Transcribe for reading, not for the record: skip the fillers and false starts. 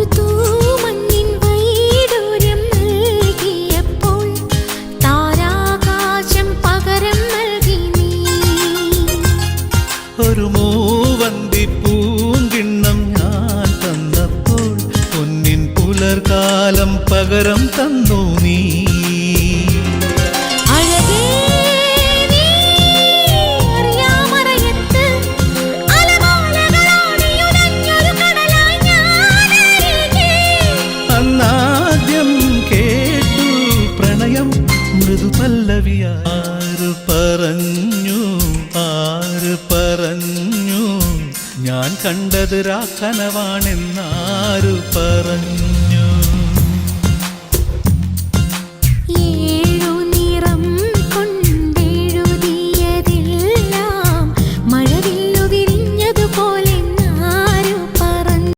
ഒരു തൂമഞ്ഞിൻ വൈഡൂര്യം നൽകിയപ്പോൾ താരാകാശം പകരം നൽകി നീ. ഒരു മൂവന്തി പൂങ്കിണ്ണം ഞാൻ തന്നപ്പോൾ പൊന്നിൻ പുലർകാലം പകരം തന്നു നീ. അന്നാദ്യം കേട്ടു പ്രണയം മൃദുപല്ലവിയ. ആര് പറഞ്ഞു ഞാൻ കണ്ടത് രാക്കനവാണെന്നാരു പറഞ്ഞു.